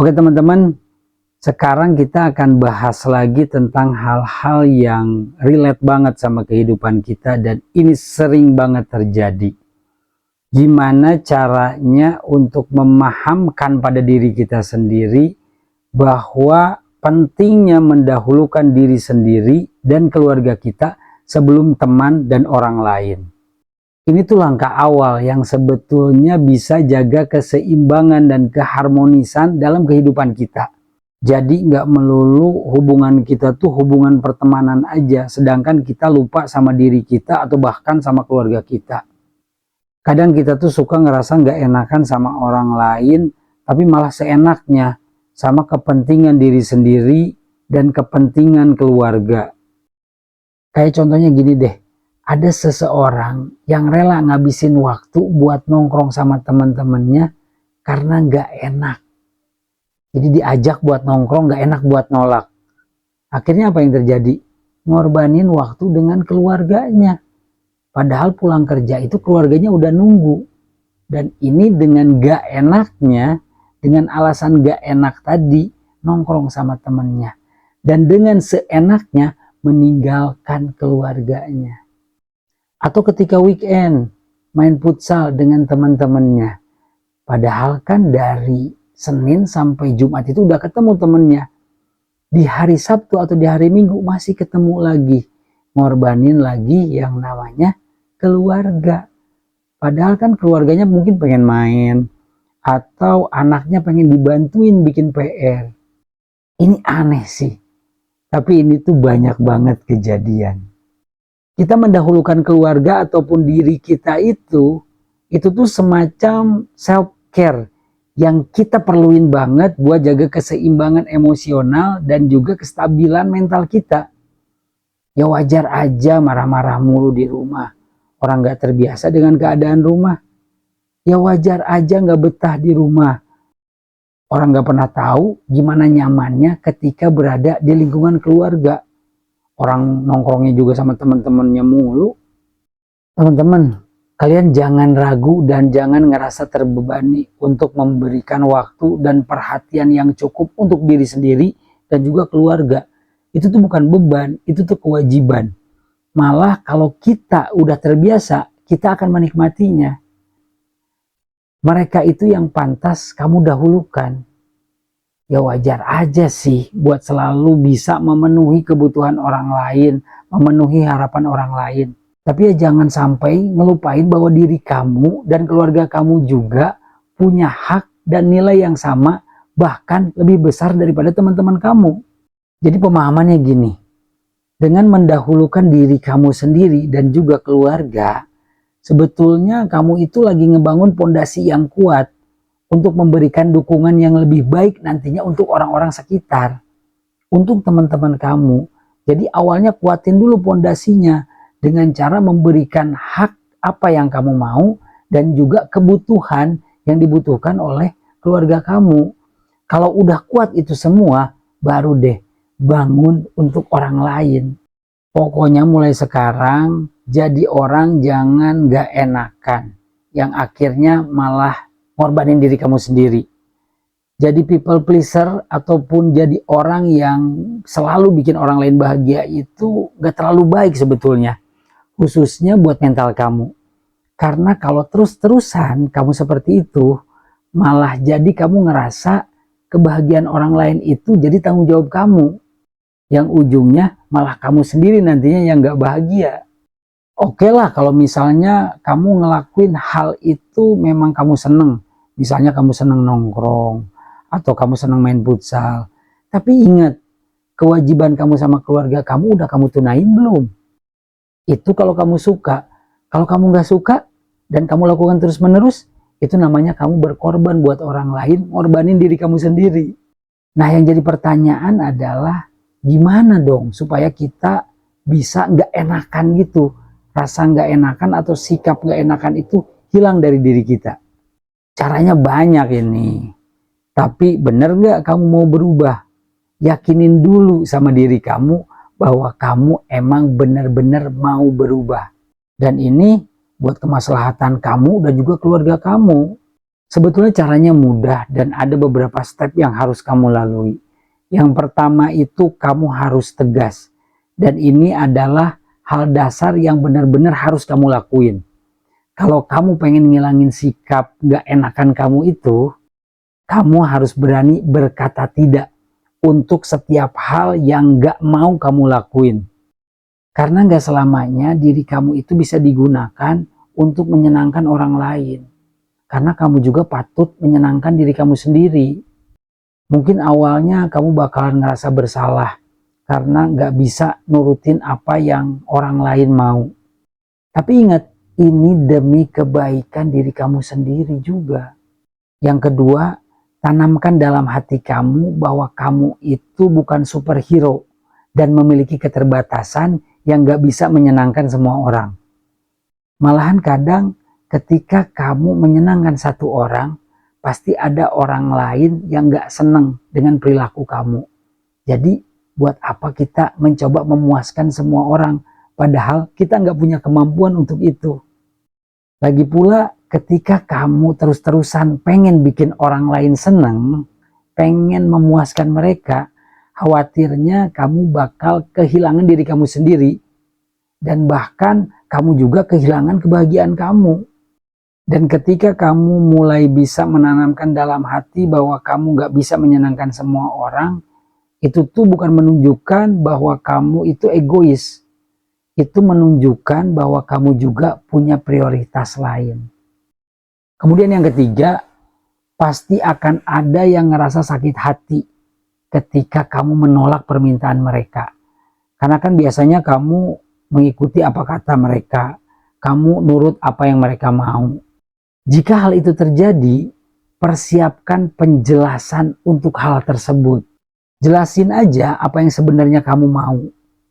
Oke teman-teman, sekarang kita akan bahas lagi tentang hal-hal yang relate banget sama kehidupan kita dan ini sering banget terjadi. Gimana caranya untuk memahamkan pada diri kita sendiri bahwa pentingnya mendahulukan diri sendiri dan keluarga kita sebelum teman dan orang lain. Ini tuh langkah awal yang sebetulnya bisa jaga keseimbangan dan keharmonisan dalam kehidupan kita. Jadi nggak melulu hubungan kita tuh hubungan pertemanan aja, sedangkan kita lupa sama diri kita atau bahkan sama keluarga kita. Kadang kita tuh suka ngerasa nggak enakan sama orang lain, tapi malah seenaknya sama kepentingan diri sendiri dan kepentingan keluarga. Kayak contohnya gini deh, ada seseorang yang rela ngabisin waktu buat nongkrong sama teman-temannya karena nggak enak. Jadi diajak buat nongkrong, nggak enak buat nolak. Akhirnya apa yang terjadi? Ngorbanin waktu dengan keluarganya. Padahal pulang kerja itu keluarganya udah nunggu. Dan ini dengan nggak enaknya, dengan alasan nggak enak tadi, nongkrong sama temannya. Dan dengan seenaknya meninggalkan keluarganya. Atau ketika weekend main futsal dengan teman-temannya. Padahal kan dari Senin sampai Jumat itu udah ketemu temennya. Di hari Sabtu atau di hari Minggu masih ketemu lagi. Ngorbanin lagi yang namanya keluarga. Padahal kan keluarganya mungkin pengen main. Atau anaknya pengen dibantuin bikin PR. Ini aneh sih. Tapi ini tuh banyak banget kejadian. Kita mendahulukan keluarga ataupun diri kita itu tuh semacam self-care yang kita perluin banget buat jaga keseimbangan emosional dan juga kestabilan mental kita. Ya wajar aja marah-marah mulu di rumah. Orang gak terbiasa dengan keadaan rumah. Ya wajar aja gak betah di rumah. Orang gak pernah tahu gimana nyamannya ketika berada di lingkungan keluarga. Orang nongkrongnya juga sama teman-temannya mulu. Teman-teman, kalian jangan ragu dan jangan ngerasa terbebani untuk memberikan waktu dan perhatian yang cukup untuk diri sendiri dan juga keluarga. Itu tuh bukan beban, itu tuh kewajiban. Malah kalau kita udah terbiasa, kita akan menikmatinya. Mereka itu yang pantas kamu dahulukan. Ya wajar aja sih buat selalu bisa memenuhi kebutuhan orang lain, memenuhi harapan orang lain. Tapi ya jangan sampai ngelupain bahwa diri kamu dan keluarga kamu juga punya hak dan nilai yang sama, bahkan lebih besar daripada teman-teman kamu. Jadi pemahamannya gini, dengan mendahulukan diri kamu sendiri dan juga keluarga, sebetulnya kamu itu lagi ngebangun pondasi yang kuat untuk memberikan dukungan yang lebih baik nantinya untuk orang-orang sekitar, untuk teman-teman kamu. Jadi awalnya kuatin dulu pondasinya dengan cara memberikan hak apa yang kamu mau dan juga kebutuhan yang dibutuhkan oleh keluarga kamu. Kalau udah kuat itu semua, baru deh bangun untuk orang lain. Pokoknya mulai sekarang jadi orang jangan gak enakan, yang akhirnya malah ngorbanin diri kamu sendiri. Jadi people pleaser ataupun jadi orang yang selalu bikin orang lain bahagia itu gak terlalu baik sebetulnya. Khususnya buat mental kamu. Karena kalau terus-terusan kamu seperti itu, malah jadi kamu ngerasa kebahagiaan orang lain itu jadi tanggung jawab kamu. Yang ujungnya malah kamu sendiri nantinya yang gak bahagia. Oke lah kalau misalnya kamu ngelakuin hal itu memang kamu seneng. Misalnya kamu seneng nongkrong atau kamu seneng main futsal. Tapi ingat, kewajiban kamu sama keluarga kamu udah kamu tunain belum? Itu kalau kamu suka. Kalau kamu gak suka dan kamu lakukan terus-menerus, itu namanya kamu berkorban buat orang lain, ngorbanin diri kamu sendiri. Nah yang jadi pertanyaan adalah, gimana dong supaya kita bisa gak enakan gitu? Rasa gak enakan atau sikap gak enakan itu hilang dari diri kita. Caranya banyak ini. Tapi bener gak kamu mau berubah? Yakinin dulu sama diri kamu bahwa kamu emang bener-bener mau berubah. Dan ini buat kemaslahatan kamu dan juga keluarga kamu. Sebetulnya caranya mudah dan ada beberapa step yang harus kamu lalui. Yang pertama itu kamu harus tegas. Dan ini adalah hal dasar yang benar-benar harus kamu lakuin. Kalau kamu pengen ngilangin sikap gak enakan kamu itu, kamu harus berani berkata tidak untuk setiap hal yang gak mau kamu lakuin. Karena gak selamanya diri kamu itu bisa digunakan untuk menyenangkan orang lain. Karena kamu juga patut menyenangkan diri kamu sendiri. Mungkin awalnya kamu bakalan ngerasa bersalah karena gak bisa nurutin apa yang orang lain mau. Tapi ingat, ini demi kebaikan diri kamu sendiri juga. Yang kedua, tanamkan dalam hati kamu bahwa kamu itu bukan superhero dan memiliki keterbatasan yang gak bisa menyenangkan semua orang. Malahan kadang ketika kamu menyenangkan satu orang, pasti ada orang lain yang gak seneng dengan perilaku kamu. Jadi buat apa kita mencoba memuaskan semua orang, padahal kita gak punya kemampuan untuk itu. Lagi pula ketika kamu terus-terusan pengen bikin orang lain seneng, pengen memuaskan mereka, khawatirnya kamu bakal kehilangan diri kamu sendiri. Dan bahkan kamu juga kehilangan kebahagiaan kamu. Dan ketika kamu mulai bisa menanamkan dalam hati bahwa kamu gak bisa menyenangkan semua orang, itu tuh bukan menunjukkan bahwa kamu itu egois. Itu menunjukkan bahwa kamu juga punya prioritas lain. Kemudian yang ketiga, pasti akan ada yang ngerasa sakit hati ketika kamu menolak permintaan mereka. Karena kan biasanya kamu mengikuti apa kata mereka, kamu nurut apa yang mereka mau. Jika hal itu terjadi, persiapkan penjelasan untuk hal tersebut. Jelasin aja apa yang sebenarnya kamu mau,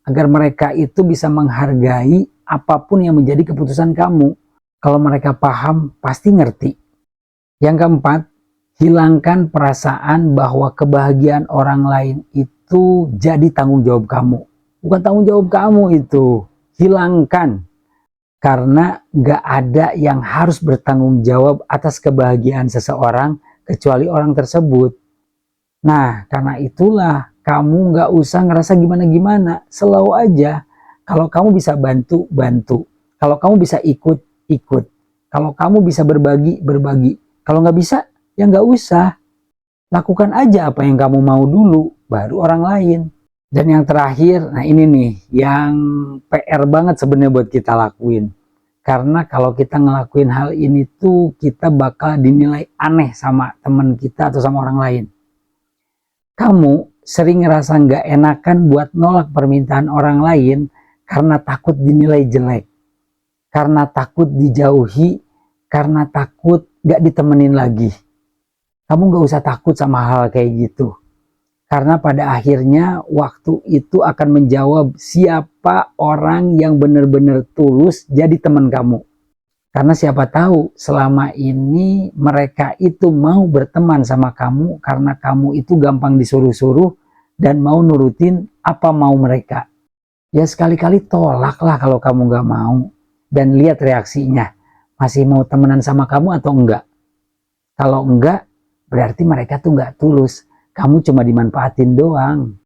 agar mereka itu bisa menghargai apapun yang menjadi keputusan kamu. Kalau mereka paham, pasti ngerti. Yang keempat, hilangkan perasaan bahwa kebahagiaan orang lain itu jadi tanggung jawab kamu. Bukan tanggung jawab kamu itu, hilangkan. Karena gak ada yang harus bertanggung jawab atas kebahagiaan seseorang kecuali orang tersebut. Nah, karena itulah kamu gak usah ngerasa gimana-gimana. Selalu aja, kalau kamu bisa bantu, bantu. Kalau kamu bisa ikut, ikut. Kalau kamu bisa berbagi, berbagi. Kalau gak bisa, ya gak usah. Lakukan aja apa yang kamu mau dulu, baru orang lain. Dan yang terakhir, nah ini nih, yang PR banget sebenarnya buat kita lakuin. Karena kalau kita ngelakuin hal ini tuh, kita bakal dinilai aneh sama teman kita atau sama orang lain. Kamu sering ngerasa nggak enakan buat nolak permintaan orang lain karena takut dinilai jelek. Karena takut dijauhi, karena takut nggak ditemenin lagi. Kamu nggak usah takut sama hal kayak gitu. Karena pada akhirnya waktu itu akan menjawab siapa orang yang benar-benar tulus jadi teman kamu. Karena siapa tahu selama ini mereka itu mau berteman sama kamu karena kamu itu gampang disuruh-suruh dan mau nurutin apa mau mereka. Ya sekali-kali tolaklah kalau kamu gak mau dan lihat reaksinya. Masih mau temenan sama kamu atau enggak? Kalau enggak, berarti mereka tuh gak tulus. Kamu cuma dimanfaatin doang.